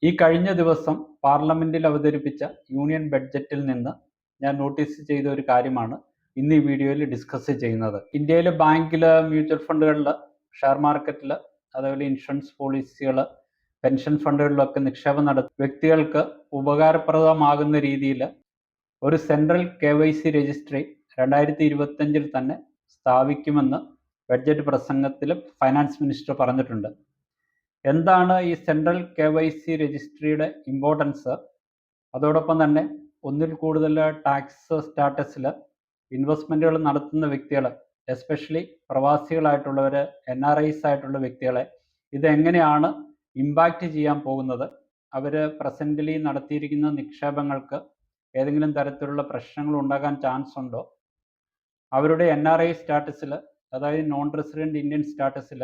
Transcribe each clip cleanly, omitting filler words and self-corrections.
ഈ കഴിഞ്ഞ ദിവസം പാർലമെന്റിൽ അവതരിപ്പിച്ച യൂണിയൻ ബഡ്ജറ്റിൽ നിന്ന് ഞാൻ നോട്ടീസ് ചെയ്ത ഒരു കാര്യമാണ് ഇന്ന് ഈ വീഡിയോയിൽ ഡിസ്കസ് ചെയ്യുന്നത്. ഇന്ത്യയിലെ ബാങ്കിൽ, മ്യൂച്വൽ ഫണ്ടുകളിൽ, ഷെയർ മാർക്കറ്റിൽ, അതേപോലെ ഇൻഷുറൻസ് പോളിസികൾ, പെൻഷൻ ഫണ്ടുകളിലൊക്കെ നിക്ഷേപം നടത്തുന്ന വ്യക്തികൾക്ക് ഉപകാരപ്രദമാകുന്ന രീതിയിൽ ഒരു സെൻട്രൽ KYC രജിസ്ട്രി 2025 തന്നെ സ്ഥാപിക്കുമെന്ന് ബഡ്ജറ്റ് പ്രസംഗത്തിൽ ഫൈനാൻസ് മിനിസ്റ്റർ പറഞ്ഞിട്ടുണ്ട്. എന്താണ് ഈ സെൻട്രൽ KYC രജിസ്ട്രിയുടെ ഇമ്പോർട്ടൻസ്? അതോടൊപ്പം തന്നെ ഒന്നിൽ കൂടുതൽ ടാക്സ് സ്റ്റാറ്റസിൽ ഇൻവെസ്റ്റ്മെൻറ്റുകൾ നടത്തുന്ന വ്യക്തികൾ, എസ്പെഷ്യലി പ്രവാസികളായിട്ടുള്ളവർ, NRIs ആയിട്ടുള്ള വ്യക്തികളെ ഇതെങ്ങനെയാണ് ഇമ്പാക്റ്റ് ചെയ്യാൻ പോകുന്നത്? അവർ പ്രസൻ്റ്ലി നടത്തിയിരിക്കുന്ന നിക്ഷേപങ്ങൾക്ക് ഏതെങ്കിലും തരത്തിലുള്ള പ്രശ്നങ്ങൾ ഉണ്ടാകാൻ ചാൻസ് ഉണ്ടോ? അവരുടെ NRI സ്റ്റാറ്റസിൽ, അതായത് നോൺ റെസിഡൻറ്റ് ഇന്ത്യൻ സ്റ്റാറ്റസിൽ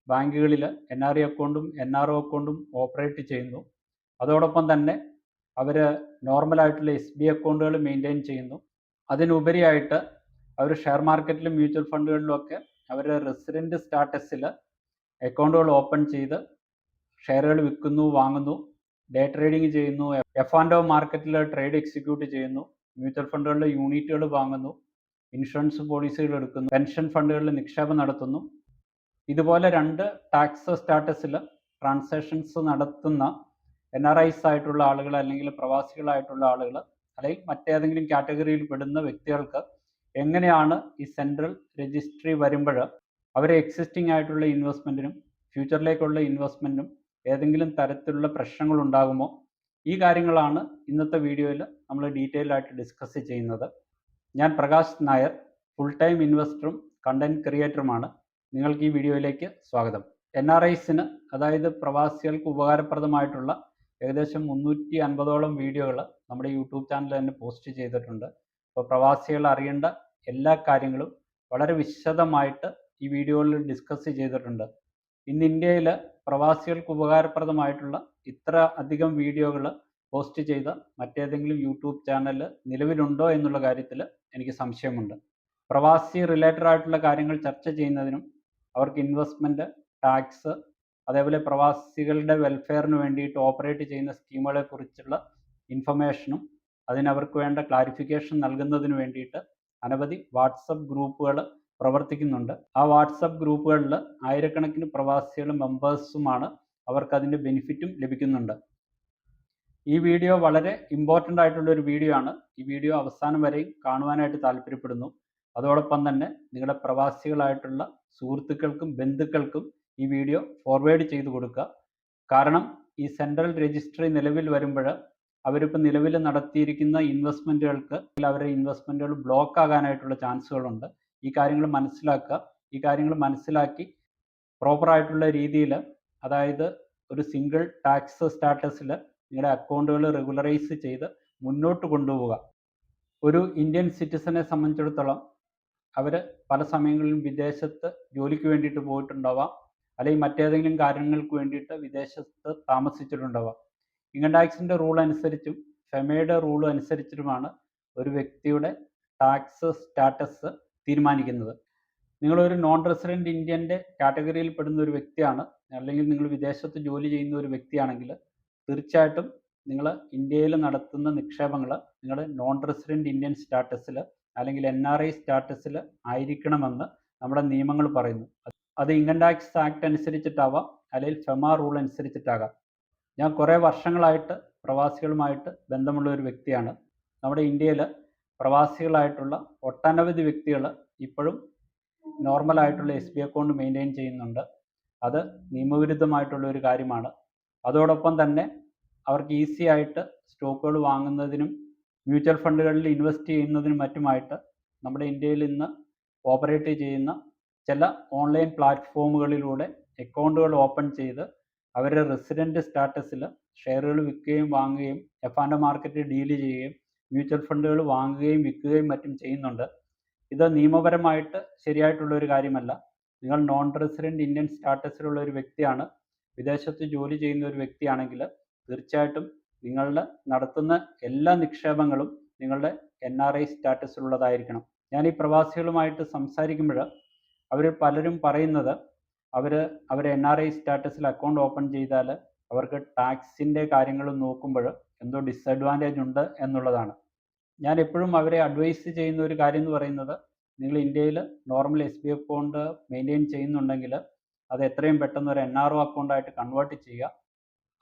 ബാങ്കുകളിൽ NRI അക്കൗണ്ടും NRO അക്കൗണ്ടും ഓപ്പറേറ്റ് ചെയ്യുന്നു. അതോടൊപ്പം തന്നെ അവർ നോർമലായിട്ടുള്ള SB അക്കൗണ്ടുകൾ മെയിൻറ്റെയിൻ ചെയ്യുന്നു. അതിനുപരിയായിട്ട് അവർ ഷെയർ മാർക്കറ്റിലും മ്യൂച്വൽ ഫണ്ടുകളിലുമൊക്കെ അവരുടെ റെസിഡൻറ്റ് സ്റ്റാറ്റസിൽ അക്കൗണ്ടുകൾ ഓപ്പൺ ചെയ്ത് ഷെയറുകൾ വിൽക്കുന്നു, വാങ്ങുന്നു, ഡേ ട്രേഡിംഗ് ചെയ്യുന്നു, F&O മാർക്കറ്റിൽ ട്രേഡ് എക്സിക്യൂട്ട് ചെയ്യുന്നു, മ്യൂച്വൽ ഫണ്ടുകളിലെ യൂണിറ്റുകൾ വാങ്ങുന്നു, ഇൻഷുറൻസ് പോളിസികൾ എടുക്കുന്നു, പെൻഷൻ ഫണ്ടുകളിൽ നിക്ഷേപം നടത്തുന്നു. ഇതുപോലെ 2 ടാക്സ് സ്റ്റാറ്റസിൽ ട്രാൻസാക്ഷൻസ് നടത്തുന്ന NRIs ആയിട്ടുള്ള ആളുകൾ, അല്ലെങ്കിൽ പ്രവാസികളായിട്ടുള്ള ആളുകൾ, അല്ലെങ്കിൽ മറ്റേതെങ്കിലും കാറ്റഗറിയിൽ പെടുന്ന വ്യക്തികൾക്ക് എങ്ങനെയാണ് ഈ സെൻട്രൽ രജിസ്ട്രി വരുമ്പോൾ അവരെ എക്സിസ്റ്റിംഗ് ആയിട്ടുള്ള ഇൻവെസ്റ്റ്മെൻറ്റിനും ഫ്യൂച്ചറിലേക്കുള്ള ഇൻവെസ്റ്റ്മെൻറ്റിനും ഏതെങ്കിലും തരത്തിലുള്ള പ്രശ്നങ്ങൾ ഉണ്ടാകുമോ? ഈ കാര്യങ്ങളാണ് ഇന്നത്തെ വീഡിയോയിൽ നമ്മൾ ഡീറ്റെയിൽ ആയിട്ട് ഡിസ്കസ് ചെയ്യുന്നത്. ഞാൻ പ്രകാശ് നായർ, ഫുൾ ടൈം ഇൻവെസ്റ്ററും കണ്ടന്റ് ക്രിയേറ്ററുമാണ്. നിങ്ങൾക്ക് ഈ വീഡിയോയിലേക്ക് സ്വാഗതം. NRIസിന്, അതായത് പ്രവാസികൾക്ക് ഉപകാരപ്രദമായിട്ടുള്ള ഏകദേശം 350ഓളം വീഡിയോകൾ നമ്മുടെ യൂട്യൂബ് ചാനൽ തന്നെ പോസ്റ്റ് ചെയ്തിട്ടുണ്ട്. അപ്പോൾ പ്രവാസികൾ അറിയേണ്ട എല്ലാ കാര്യങ്ങളും വളരെ വിശദമായിട്ട് ഈ വീഡിയോയിൽ ഡിസ്കസ് ചെയ്തിട്ടുണ്ട്. ഇന്ന് ഇന്ത്യയിൽ പ്രവാസികൾക്ക് ഉപകാരപ്രദമായിട്ടുള്ള ഇത്ര അധികം വീഡിയോകൾ പോസ്റ്റ് ചെയ്ത മറ്റേതെങ്കിലും യൂട്യൂബ് ചാനൽ നിലവിലുണ്ടോ എന്നുള്ള കാര്യത്തിൽ എനിക്ക് സംശയമുണ്ട്. പ്രവാസി റിലേറ്റഡ് ആയിട്ടുള്ള കാര്യങ്ങൾ ചർച്ച ചെയ്യുന്നതിനും അവർക്ക് ഇൻവെസ്റ്റ്മെൻറ്റ്, ടാക്സ്, അതേപോലെ പ്രവാസികളുടെ വെൽഫെയറിന് വേണ്ടിയിട്ട് ഓപ്പറേറ്റ് ചെയ്യുന്ന സ്കീമുകളെ കുറിച്ചുള്ള ഇൻഫർമേഷനും അതിനവർക്ക് വേണ്ട ക്ലാരിഫിക്കേഷൻ നൽകുന്നതിന് വേണ്ടിയിട്ട് അനവധി വാട്സപ്പ് ഗ്രൂപ്പുകൾ പ്രവർത്തിക്കുന്നുണ്ട്. ആ വാട്സപ്പ് ഗ്രൂപ്പുകളിൽ ആയിരക്കണക്കിന് പ്രവാസികളും മെമ്പേഴ്സുമാണ്. അവർക്ക് അതിൻ്റെ ബെനിഫിറ്റും ലഭിക്കുന്നുണ്ട്. ഈ വീഡിയോ വളരെ ഇമ്പോർട്ടൻ്റ് ആയിട്ടുള്ള ഒരു വീഡിയോ ആണ്. ഈ വീഡിയോ അവസാനം വരെയും കാണുവാനായിട്ട് താല്പര്യപ്പെടുന്നു. അതോടൊപ്പം തന്നെ നിങ്ങളുടെ പ്രവാസികളായിട്ടുള്ള സുഹൃത്തുക്കൾക്കും ബന്ധുക്കൾക്കും ഈ വീഡിയോ ഫോർവേഡ് ചെയ്ത് കൊടുക്കുക. കാരണം ഈ സെൻട്രൽ രജിസ്ട്രി നിലവിൽ വരുമ്പോൾ അവരിപ്പോൾ നിലവിൽ നടത്തിയിരിക്കുന്ന ഇൻവെസ്റ്റ്മെൻറ്റുകൾക്ക് അവരുടെ ഇൻവെസ്റ്റ്മെൻറ്റുകൾ ബ്ലോക്ക് ആകാനായിട്ടുള്ള ചാൻസുകളുണ്ട്. ഈ കാര്യങ്ങൾ മനസ്സിലാക്കുക. ഈ കാര്യങ്ങൾ മനസ്സിലാക്കി പ്രോപ്പറായിട്ടുള്ള രീതിയിൽ, അതായത് ഒരു സിംഗിൾ ടാക്സ് സ്റ്റാറ്റസിൽ നിങ്ങളുടെ അക്കൗണ്ടുകൾ റെഗുലറൈസ് ചെയ്ത് മുന്നോട്ട് കൊണ്ടുപോവുക. ഒരു ഇന്ത്യൻ സിറ്റിസനെ സംബന്ധിച്ചിടത്തോളം അവർ പല സമയങ്ങളിലും വിദേശത്ത് ജോലിക്ക് വേണ്ടിയിട്ട് പോയിട്ടുണ്ടാവാം, അല്ലെങ്കിൽ മറ്റേതെങ്കിലും കാര്യങ്ങൾക്ക് വേണ്ടിയിട്ട് വിദേശത്ത് താമസിച്ചിട്ടുണ്ടാവാം. ഇൻകം ടാക്സിൻ്റെ റൂൾ അനുസരിച്ചും ഫെമയുടെ റൂൾ അനുസരിച്ചിട്ടുമാണ് ഒരു വ്യക്തിയുടെ ടാക്സ് സ്റ്റാറ്റസ് തീരുമാനിക്കുന്നത്. നിങ്ങളൊരു നോൺ റെസിഡൻറ്റ് ഇന്ത്യൻ്റെ കാറ്റഗറിയിൽ പെടുന്ന ഒരു വ്യക്തിയാണ്, അല്ലെങ്കിൽ നിങ്ങൾ വിദേശത്ത് ജോലി ചെയ്യുന്ന ഒരു വ്യക്തിയാണെങ്കിൽ തീർച്ചയായിട്ടും നിങ്ങൾ ഇന്ത്യയിൽ നടത്തുന്ന നിക്ഷേപങ്ങൾ നിങ്ങളുടെ നോൺ റെസിഡൻറ്റ് ഇന്ത്യൻ സ്റ്റാറ്റസിൽ അല്ലെങ്കിൽ NRI സ്റ്റാറ്റസിൽ ആയിരിക്കണമെന്ന് നമ്മുടെ നിയമങ്ങൾ പറയുന്നു. അത് ഇൻകം ടാക്സ് ആക്ട് അനുസരിച്ചിട്ടാവാം, അല്ലെങ്കിൽ ഫെമ റൂൾ അനുസരിച്ചിട്ടാകാം. ഞാൻ കുറേ വർഷങ്ങളായിട്ട് പ്രവാസികളുമായിട്ട് ബന്ധമുള്ള ഒരു വ്യക്തിയാണ്. നമ്മുടെ ഇന്ത്യയിൽ പ്രവാസികളായിട്ടുള്ള ഒട്ടനവധി വ്യക്തികൾ ഇപ്പോഴും നോർമലായിട്ടുള്ള SB അക്കൗണ്ട് മെയിൻറ്റെയിൻ ചെയ്യുന്നുണ്ട്. അത് നിയമവിരുദ്ധമായിട്ടുള്ള ഒരു കാര്യമാണ്. അതോടൊപ്പം തന്നെ അവർക്ക് ഈസി ആയിട്ട് സ്റ്റോക്കുകൾ വാങ്ങുന്നതിനും മ്യൂച്വൽ ഫണ്ടുകളിൽ ഇൻവെസ്റ്റ് ചെയ്യുന്നതിനും മറ്റുമായിട്ട് നമ്മുടെ ഇന്ത്യയിൽ ഇന്ന് ഓപ്പറേറ്റ് ചെയ്യുന്ന ചില ഓൺലൈൻ പ്ലാറ്റ്ഫോമുകളിലൂടെ അക്കൗണ്ടുകൾ ഓപ്പൺ ചെയ്ത് അവരുടെ റെസിഡൻറ്റ് സ്റ്റാറ്റസിൽ ഷെയറുകൾ വിൽക്കുകയും വാങ്ങുകയും F&O മാർക്കറ്റിൽ ഡീല് ചെയ്യുകയും മ്യൂച്വൽ ഫണ്ടുകൾ വാങ്ങുകയും വിൽക്കുകയും മറ്റും ചെയ്യുന്നുണ്ട്. ഇത് നിയമപരമായിട്ട് ശരിയായിട്ടുള്ള ഒരു കാര്യമല്ല. നിങ്ങൾ നോൺ റെസിഡൻറ്റ് ഇന്ത്യൻ സ്റ്റാറ്റസിലുള്ള ഒരു വ്യക്തിയാണ്, വിദേശത്ത് ജോലി ചെയ്യുന്ന ഒരു വ്യക്തിയാണെങ്കിൽ തീർച്ചയായിട്ടും നിങ്ങളുടെ നടത്തുന്ന എല്ലാ നിക്ഷേപങ്ങളും നിങ്ങളുടെ NRI സ്റ്റാറ്റസിലുള്ളതായിരിക്കണം. ഞാൻ ഈ പ്രവാസികളുമായിട്ട് സംസാരിക്കുമ്പോൾ അവർ പലരും പറയുന്നത് അവർ NRI സ്റ്റാറ്റസിൽ അക്കൗണ്ട് ഓപ്പൺ ചെയ്താൽ അവർക്ക് ടാക്സിൻ്റെ കാര്യങ്ങൾ നോക്കുമ്പോൾ എന്തോ ഡിസഡ്വാൻറ്റേജ് ഉണ്ട് എന്നുള്ളതാണ്. ഞാൻ എപ്പോഴും അവരെ അഡ്വൈസ് ചെയ്യുന്ന ഒരു കാര്യം എന്ന് പറയുന്നത്, നിങ്ങൾ ഇന്ത്യയിൽ നോർമൽ SBI അക്കൗണ്ട് മെയിൻറ്റെയിൻ ചെയ്യുന്നുണ്ടെങ്കിൽ അത് എത്രയും പെട്ടെന്ന് ഒരു NRO അക്കൗണ്ടായിട്ട് കൺവേർട്ട് ചെയ്യുക.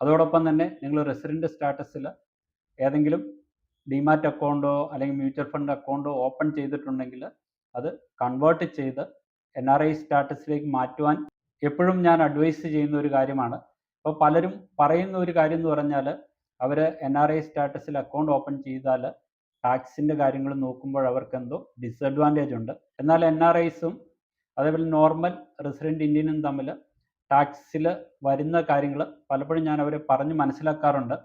അതോടൊപ്പം തന്നെ നിങ്ങൾ റെസിഡൻറ്റ് സ്റ്റാറ്റസിൽ ഏതെങ്കിലും ഡിമാറ്റ് അക്കൗണ്ടോ അല്ലെങ്കിൽ മ്യൂച്വൽ ഫണ്ട് അക്കൗണ്ടോ ഓപ്പൺ ചെയ്തിട്ടുണ്ടെങ്കിൽ അത് കൺവേർട്ട് ചെയ്ത് NRI സ്റ്റാറ്റസിലേക്ക് മാറ്റുവാൻ എപ്പോഴും ഞാൻ അഡ്വൈസ് ചെയ്യുന്ന ഒരു കാര്യമാണ്. അപ്പോൾ പലരും പറയുന്ന ഒരു കാര്യം എന്ന് പറഞ്ഞാൽ, അവർ NRI സ്റ്റാറ്റസിൽ അക്കൗണ്ട് ഓപ്പൺ ചെയ്താൽ ടാക്സിൻ്റെ കാര്യങ്ങൾ നോക്കുമ്പോൾ അവർക്ക് എന്തോ ഡിസഡ്വാൻറ്റേജ് ഉണ്ട്. എന്നാൽ NRIസും അതേപോലെ നോർമൽ റെസിഡൻറ്റ് ഇന്ത്യനും തമ്മിൽ ടാക്സിൽ വരുന്ന കാര്യങ്ങൾ പലപ്പോഴും ഞാൻ അവരെ പറഞ്ഞ് മനസ്സിലാക്കാറുണ്ട്.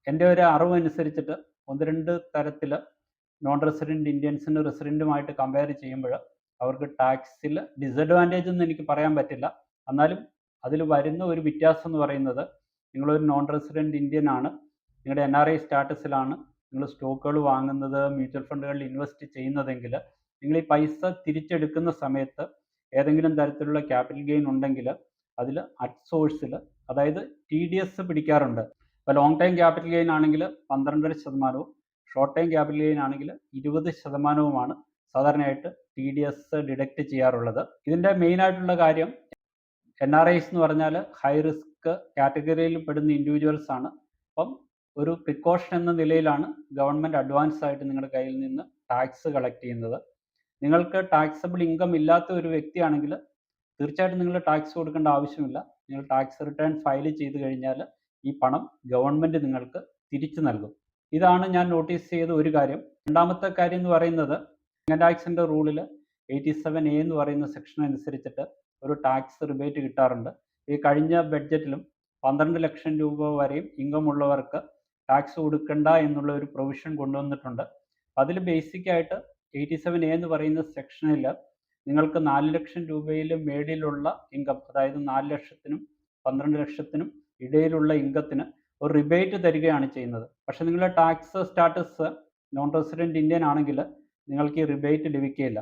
എൻ്റെ ഒരു അറിവ് അനുസരിച്ചിട്ട് 1-2 തരത്തിൽ നോൺ റെസിഡൻറ്റ് ഇന്ത്യൻസിന് റെസിഡൻറ്റുമായിട്ട് കമ്പയർ ചെയ്യുമ്പോൾ അവർക്ക് ടാക്സിൽ ഡിസഡ്വാൻറ്റേജ് എന്ന് എനിക്ക് പറയാൻ പറ്റില്ല. എന്നാലും അതിൽ വരുന്ന ഒരു വ്യത്യാസം എന്ന് പറയുന്നത്, നിങ്ങളൊരു നോൺ റെസിഡൻറ്റ് ഇന്ത്യൻ ആണ്, നിങ്ങളുടെ NRI സ്റ്റാറ്റസിലാണ് നിങ്ങൾ സ്റ്റോക്കുകൾ വാങ്ങുന്നത്, മ്യൂച്വൽ ഫണ്ടുകളിൽ ഇൻവെസ്റ്റ് ചെയ്യുന്നതെങ്കിൽ നിങ്ങൾ ഈ പൈസ തിരിച്ചെടുക്കുന്ന സമയത്ത് ഏതെങ്കിലും തരത്തിലുള്ള ക്യാപിറ്റൽ ഗെയിൻ ഉണ്ടെങ്കിൽ അതിൽ അറ്റ് സോഴ്സിൽ, അതായത് TDS പിടിക്കാറുണ്ട്. ഇപ്പോൾ ലോങ് ടൈം ക്യാപിറ്റൽ ഗെയിൻ ആണെങ്കിൽ 12.5%, ഷോർട്ട് ടൈം ക്യാപിറ്റൽ ഗെയിൻ ആണെങ്കിൽ 20%-മാണ് സാധാരണയായിട്ട് TDS ഡിഡക്റ്റ് ചെയ്യാറുള്ളത്. ഇതിൻ്റെ മെയിനായിട്ടുള്ള കാര്യം, NRIs എന്ന് പറഞ്ഞാൽ ഹൈ റിസ്ക് കാറ്റഗറിയിൽ പെടുന്ന ഇൻഡിവിജ്വൽസ് ആണ്. അപ്പം ഒരു പ്രിക്കോഷൻ എന്ന നിലയിലാണ് ഗവൺമെൻറ് അഡ്വാൻസ് ആയിട്ട് നിങ്ങളുടെ കയ്യിൽ നിന്ന് ടാക്സ് കളക്ട് ചെയ്യുന്നത്. നിങ്ങൾക്ക് ടാക്സബിൾ ഇൻകം ഇല്ലാത്ത ഒരു വ്യക്തിയാണെങ്കിൽ തീർച്ചയായിട്ടും നിങ്ങൾ ടാക്സ് കൊടുക്കേണ്ട ആവശ്യമില്ല. നിങ്ങൾ ടാക്സ് റിട്ടേൺ ഫയൽ ചെയ്ത് കഴിഞ്ഞാൽ ഈ പണം ഗവൺമെൻറ് നിങ്ങൾക്ക് തിരിച്ചു നൽകും. ഇതാണ് ഞാൻ നോട്ടീസ് ചെയ്ത ഒരു കാര്യം. രണ്ടാമത്തെ കാര്യം എന്ന് പറയുന്നത്, ഇൻകം ടാക്സിൻ്റെ റൂളിൽ 87A എന്ന് പറയുന്ന സെക്ഷൻ അനുസരിച്ചിട്ട് ഒരു ടാക്സ് റിബേറ്റ് കിട്ടാറുണ്ട്. ഈ കഴിഞ്ഞ ബഡ്ജറ്റിലും 12 ലക്ഷം രൂപ വരെയും ഇൻകം ഉള്ളവർക്ക് ടാക്സ് കൊടുക്കണ്ട എന്നുള്ള ഒരു പ്രൊവിഷൻ കൊണ്ടുവന്നിട്ടുണ്ട്. അതിൽ ബേസിക്കായിട്ട് 87A എന്ന് പറയുന്ന സെക്ഷനിൽ നിങ്ങൾക്ക് 4 ലക്ഷം രൂപയിൽ മേളിലുള്ള ഇൻകം, അതായത് 4 ലക്ഷത്തിനും 12 ലക്ഷത്തിനും ഇടയിലുള്ള ഇൻകത്തിന് ഒരു റിബേറ്റ് തരികയാണ് ചെയ്യുന്നത്. പക്ഷേ നിങ്ങളുടെ tax status non resident Indian ആണെങ്കിൽ നിങ്ങൾക്ക് ഈ റിബേറ്റ് ലഭിക്കുകയില്ല.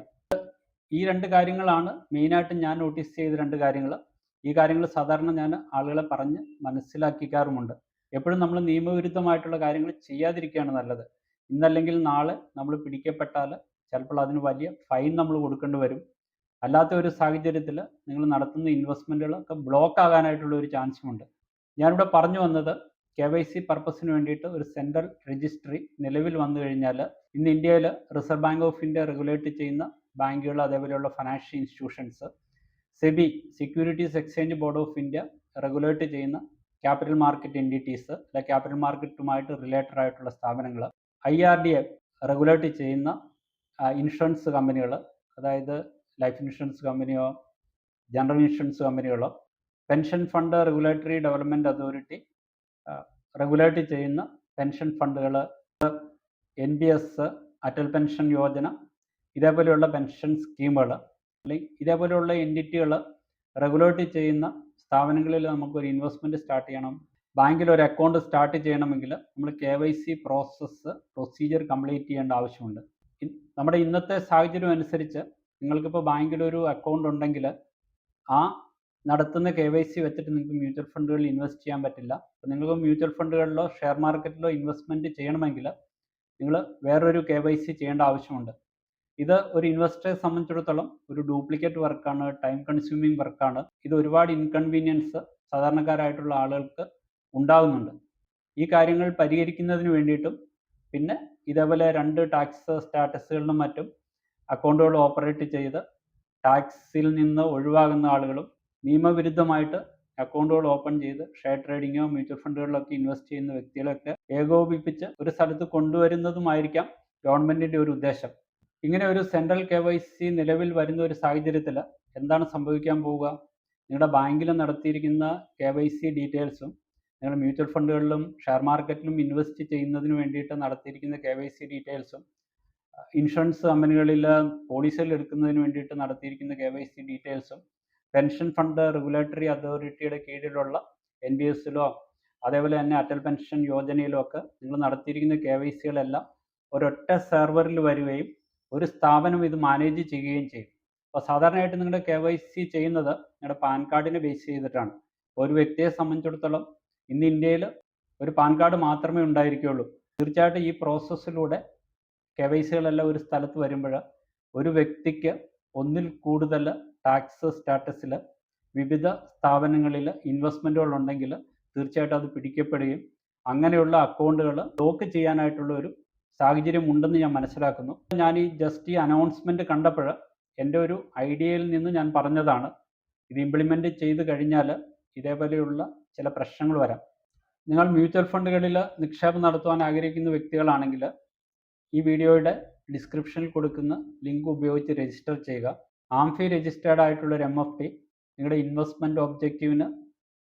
ഈ 2 കാര്യങ്ങളാണ് മെയിനായിട്ട് ഞാൻ നോട്ടീസ് ചെയ്ത 2 കാര്യങ്ങൾ. ഈ കാര്യങ്ങൾ സാധാരണ ഞാൻ ആളുകളെ പറഞ്ഞ് മനസ്സിലാക്കിക്കാറുമുണ്ട്. എപ്പോഴും നമ്മൾ നിയമവിരുദ്ധമായിട്ടുള്ള കാര്യങ്ങൾ ചെയ്യാതിരിക്കുകയാണ് നല്ലത്. ഇന്നല്ലെങ്കിൽ നാളെ നമ്മൾ പിടിക്കപ്പെട്ടാൽ ചിലപ്പോൾ അതിന് വലിയ ഫൈൻ നമ്മൾ കൊടുക്കേണ്ടി വരും. അല്ലാത്ത ഒരു സാഹചര്യത്തിൽ നിങ്ങൾ നടത്തുന്ന ഇൻവെസ്റ്റ്മെൻറ്റുകളൊക്കെ ബ്ലോക്ക് ആകാനായിട്ടുള്ള ഒരു ചാൻസുമുണ്ട്. ഞാനിവിടെ പറഞ്ഞു വന്നത്, KYC പർപ്പസിന് വേണ്ടിയിട്ട് ഒരു സെൻട്രൽ രജിസ്ട്രി നിലവിൽ വന്നു കഴിഞ്ഞാൽ ഇന്ന് ഇന്ത്യയിൽ Reserve Bank of India regulate ചെയ്യുന്ന ബാങ്കുകൾ, അതേപോലെയുള്ള financial institutions, SEBI securities exchange board of India regulate ചെയ്യുന്ന ക്യാപിറ്റൽ മാർക്കറ്റ് എൻറ്റിറ്റീസ്, അല്ലെ ക്യാപിറ്റൽ മാർക്കറ്റുമായിട്ട് റിലേറ്റഡ് ആയിട്ടുള്ള സ്ഥാപനങ്ങൾ, IRDA റെഗുലേറ്റ് ചെയ്യുന്ന ഇൻഷുറൻസ് കമ്പനികൾ, അതായത് ലൈഫ് ഇൻഷുറൻസ് കമ്പനിയോ ജനറൽ ഇൻഷുറൻസ് കമ്പനികളോ, pension fund regulatory development authority regulate ചെയ്യുന്ന പെൻഷൻ ഫണ്ടുകൾ, NPS, അടൽ പെൻഷൻ യോജന, ഇതേപോലെയുള്ള പെൻഷൻ സ്കീമുകൾ, അല്ലെങ്കിൽ ഇതേപോലെയുള്ള എൻറ്റിറ്റികൾ റെഗുലേറ്റ് ചെയ്യുന്ന സ്ഥാപനങ്ങളിൽ നമുക്കൊരു ഇൻവെസ്റ്റ്മെൻറ്റ് സ്റ്റാർട്ട് ചെയ്യണം, ബാങ്കിൽ ഒരു അക്കൗണ്ട് സ്റ്റാർട്ട് ചെയ്യണമെങ്കിൽ നമ്മൾ KYC പ്രൊസീജിയർ കംപ്ലീറ്റ് ചെയ്യേണ്ട ആവശ്യമുണ്ട്. നമ്മുടെ ഇന്നത്തെ സാഹചര്യം അനുസരിച്ച് നിങ്ങൾക്കിപ്പോൾ ബാങ്കിലൊരു അക്കൗണ്ട് ഉണ്ടെങ്കിൽ ആ നടത്തുന്ന KYC വെച്ചിട്ട് നിങ്ങൾക്ക് മ്യൂച്വൽ ഫണ്ടുകളിൽ ഇൻവെസ്റ്റ് ചെയ്യാൻ പറ്റില്ല. അപ്പോൾ നിങ്ങൾക്ക് മ്യൂച്വൽ ഫണ്ടുകളിലോ ഷെയർ മാർക്കറ്റിലോ ഇൻവെസ്റ്റ്മെൻറ്റ് ചെയ്യണമെങ്കിൽ നിങ്ങൾ വേറൊരു KYC ചെയ്യേണ്ട ആവശ്യമുണ്ട്. ഇത് ഒരു ഇൻവെസ്റ്ററെ സംബന്ധിച്ചിടത്തോളം ഒരു ഡ്യൂപ്ലിക്കേറ്റ് വർക്കാണ്, ടൈം കൺസ്യൂമിങ് വർക്കാണ്. ഇത് ഒരുപാട് ഇൻകൺവീനിയൻസ് സാധാരണക്കാരായിട്ടുള്ള ആളുകൾക്ക് ഉണ്ടാകുന്നുണ്ട്. ഈ കാര്യങ്ങൾ പരിഹരിക്കുന്നതിന് വേണ്ടിയിട്ടും പിന്നെ ഇതേപോലെ 2 ടാക്സ് സ്റ്റാറ്റസുകളിലും മറ്റും അക്കൗണ്ടുകൾ ഓപ്പറേറ്റ് ചെയ്ത് ടാക്സിൽ നിന്ന് ഒഴിവാകുന്ന ആളുകളും നിയമവിരുദ്ധമായിട്ട് അക്കൗണ്ടുകൾ ഓപ്പൺ ചെയ്ത് ഷെയർ ട്രേഡിങ്ങോ മ്യൂച്വൽ ഫണ്ടുകളിലൊക്കെ ഇൻവെസ്റ്റ് ചെയ്യുന്ന വ്യക്തികളൊക്കെ ഏകോപിപ്പിച്ച് ഒരു സ്ഥലത്ത് കൊണ്ടുവരുന്നതുമായിരിക്കാം ഗവൺമെൻറ്റിൻ്റെ ഒരു ഉദ്ദേശം. ഇങ്ങനെ ഒരു സെൻട്രൽ KYC നിലവിൽ വരുന്ന ഒരു സാഹചര്യത്തിൽ എന്താണ് സംഭവിക്കാൻ പോവുക? നിങ്ങളുടെ ബാങ്കിൽ നടത്തിയിരിക്കുന്ന KYC ഡീറ്റെയിൽസും നിങ്ങൾ മ്യൂച്വൽ ഫണ്ടുകളിലും ഷെയർ മാർക്കറ്റിലും ഇൻവെസ്റ്റ് ചെയ്യുന്നതിന് വേണ്ടിയിട്ട് നടത്തിയിരിക്കുന്ന KYC ഡീറ്റെയിൽസും, ഇൻഷുറൻസ് കമ്പനികളിൽ പോളിസികൾ എടുക്കുന്നതിന് വേണ്ടിയിട്ട് നടത്തിയിരിക്കുന്ന KYC ഡീറ്റെയിൽസും, പെൻഷൻ ഫണ്ട് റെഗുലേറ്ററി അതോറിറ്റിയുടെ കീഴിലുള്ള NPSലോ അതേപോലെ തന്നെ അടൽ പെൻഷൻ യോജനയിലോ ഒക്കെ നിങ്ങൾ നടത്തിയിരിക്കുന്ന KYCകളെല്ലാം ഒരൊറ്റ സെർവറിൽ വരികയും ഒരു സ്ഥാപനം ഇത് മാനേജ് ചെയ്യുകയും ചെയ്യും. അപ്പോൾ സാധാരണയായിട്ട് നിങ്ങളുടെ KYC ചെയ്യുന്നത് നിങ്ങളുടെ പാൻ കാർഡിനെ ബേസ് ചെയ്തിട്ടാണ്. ഒരു വ്യക്തിയെ സംബന്ധിച്ചിടത്തോളം ഇന്ന് ഇന്ത്യയിൽ ഒരു പാൻ കാർഡ് മാത്രമേ ഉണ്ടായിരിക്കുകയുള്ളൂ. തീർച്ചയായിട്ടും ഈ പ്രോസസ്സിലൂടെ KYCകളെല്ലാം ഒരു സ്ഥലത്ത് വരുമ്പോൾ ഒരു വ്യക്തിക്ക് ഒന്നിൽ കൂടുതൽ ടാക്സ് സ്റ്റാറ്റസിൽ വിവിധ സ്ഥാപനങ്ങളിൽ ഇൻവെസ്റ്റ്മെൻറ്റുകൾ ഉണ്ടെങ്കിൽ തീർച്ചയായിട്ടും അത് പിടിക്കപ്പെടുകയും അങ്ങനെയുള്ള അക്കൗണ്ടുകൾ ബ്ലോക്ക് ചെയ്യാനായിട്ടുള്ള ഒരു സാഹചര്യം ഉണ്ടെന്ന് ഞാൻ മനസ്സിലാക്കുന്നു. ഞാൻ ഈ ജസ്റ്റ് ഈ അനൗൺസ്മെൻറ്റ് കണ്ടപ്പോൾ എൻ്റെ ഒരു ഐഡിയയിൽ നിന്ന് ഞാൻ പറഞ്ഞതാണ്. ഇത് ഇംപ്ലിമെൻ്റ് ചെയ്ത് കഴിഞ്ഞാൽ ഇതേപോലെയുള്ള ചില പ്രശ്നങ്ങൾ വരാം. നിങ്ങൾ മ്യൂച്വൽ ഫണ്ടുകളിൽ നിക്ഷേപം നടത്തുവാൻ ആഗ്രഹിക്കുന്ന വ്യക്തികളാണെങ്കിൽ ഈ വീഡിയോയുടെ ഡിസ്ക്രിപ്ഷനിൽ കൊടുക്കുന്ന ലിങ്ക് ഉപയോഗിച്ച് രജിസ്റ്റർ ചെയ്യുക. ആംഫി രജിസ്റ്റേർഡ് ആയിട്ടുള്ള ഒരു MFD നിങ്ങളുടെ ഇൻവെസ്റ്റ്മെൻറ്റ് ഒബ്ജക്റ്റീവിന്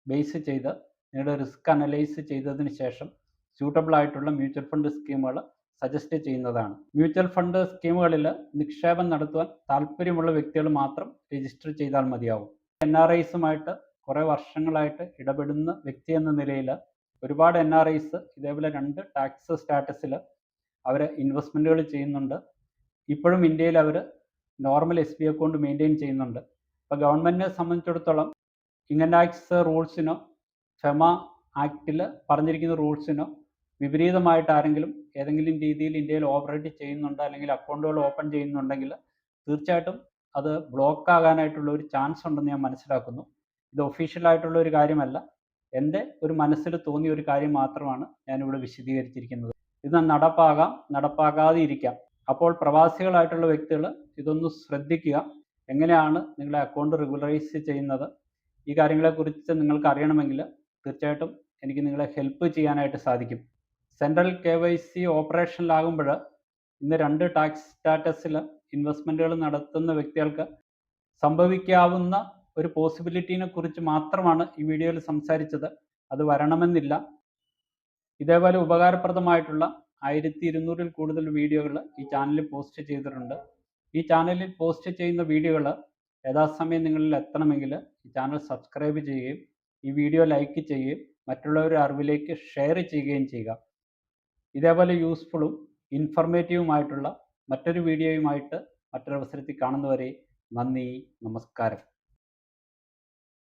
ബേസ് ചെയ്ത് നിങ്ങളുടെ റിസ്ക് അനലൈസ് ചെയ്തതിന് ശേഷം സ്യൂട്ടബിൾ ആയിട്ടുള്ള മ്യൂച്വൽ ഫണ്ട് സ്കീമുകൾ സജസ്റ്റ് ചെയ്യുന്നതാണ്. മ്യൂച്വൽ ഫണ്ട് സ്കീമുകളിൽ നിക്ഷേപം നടത്തുവാൻ താല്പര്യമുള്ള വ്യക്തികൾ മാത്രം രജിസ്റ്റർ ചെയ്താൽ മതിയാവും. NRIസുമായിട്ട് കുറേ വർഷങ്ങളായിട്ട് ഇടപെടുന്ന വ്യക്തി എന്ന നിലയിൽ ഒരുപാട് NRIs ഇതേപോലെ 2 ടാക്സ് സ്റ്റാറ്റസിൽ അവർ ഇൻവെസ്റ്റ്മെൻറ്റുകൾ ചെയ്യുന്നുണ്ട്. ഇപ്പോഴും ഇന്ത്യയിൽ അവർ നോർമൽ SB അക്കൗണ്ട് മെയിൻറ്റെയിൻ ചെയ്യുന്നുണ്ട്. അപ്പോൾ ഗവൺമെൻറ്റിനെ സംബന്ധിച്ചിടത്തോളം ഇൻകം ടാക്സ് റൂൾസിനോ FEMA ആക്റ്റിൽ പറഞ്ഞിരിക്കുന്ന റൂൾസിനോ വിപരീതമായിട്ട് ആരെങ്കിലും ഏതെങ്കിലും രീതിയിൽ ഇന്ത്യയിൽ ഓപ്പറേറ്റ് ചെയ്യുന്നുണ്ട് അല്ലെങ്കിൽ അക്കൗണ്ടുകൾ ഓപ്പൺ ചെയ്യുന്നുണ്ടെങ്കിൽ തീർച്ചയായിട്ടും അത് ബ്ലോക്ക് ആകാനായിട്ടുള്ള ഒരു ചാൻസ് ഉണ്ടെന്ന് ഞാൻ മനസ്സിലാക്കുന്നു. ഇത് ഒഫീഷ്യലായിട്ടുള്ള ഒരു കാര്യമല്ല, എൻ്റെ ഒരു മനസ്സിൽ തോന്നിയ ഒരു കാര്യം മാത്രമാണ് ഞാനിവിടെ വിശദീകരിച്ചിരിക്കുന്നത്. ഇത് നടപ്പാകാം, നടപ്പാകാതെ ഇരിക്കാം. അപ്പോൾ പ്രവാസികളായിട്ടുള്ള വ്യക്തികൾ ഇതൊന്ന് ശ്രദ്ധിക്കുക. എങ്ങനെയാണ് നിങ്ങളുടെ അക്കൗണ്ട് റെഗുലറൈസ് ചെയ്യുന്നത്? ഈ കാര്യങ്ങളെക്കുറിച്ച് നിങ്ങൾക്ക് അറിയണമെങ്കിൽ തീർച്ചയായിട്ടും എനിക്ക് നിങ്ങളെ ഹെൽപ്പ് ചെയ്യാനായിട്ട് സാധിക്കും. സെൻട്രൽ KYC ഓപ്പറേഷനിലാകുമ്പോൾ ഇന്ന് 2 ടാക്സ് സ്റ്റാറ്റസിൽ ഇൻവെസ്റ്റ്മെൻറ്റുകൾ നടത്തുന്ന വ്യക്തികൾക്ക് സംഭവിക്കാവുന്ന ഒരു പോസിബിലിറ്റീനെ കുറിച്ച് മാത്രമാണ് ഈ വീഡിയോയിൽ സംസാരിച്ചത്. അത് വരണമെന്നില്ല. ഇതേപോലെ ഉപകാരപ്രദമായിട്ടുള്ള 1200-ൽ കൂടുതൽ വീഡിയോകൾ ഈ ചാനലിൽ പോസ്റ്റ് ചെയ്തിട്ടുണ്ട്. ഈ ചാനലിൽ പോസ്റ്റ് ചെയ്യുന്ന വീഡിയോകൾ യഥാസമയം നിങ്ങളിൽ എത്തണമെങ്കിൽ ഈ ചാനൽ സബ്സ്ക്രൈബ് ചെയ്യുകയും ഈ വീഡിയോ ലൈക്ക് ചെയ്യുകയും മറ്റുള്ളവരുടെ അറിവിലേക്ക് ഷെയർ ചെയ്യുകയും ചെയ്യുക. ഇതേപോലെ യൂസ്ഫുള്ളും ഇൻഫർമേറ്റീവുമായിട്ടുള്ള മറ്റൊരു വീഡിയോയുമായിട്ട് മറ്റൊരവസരത്തിൽ കാണുന്നവരെ നന്ദി, നമസ്കാരം.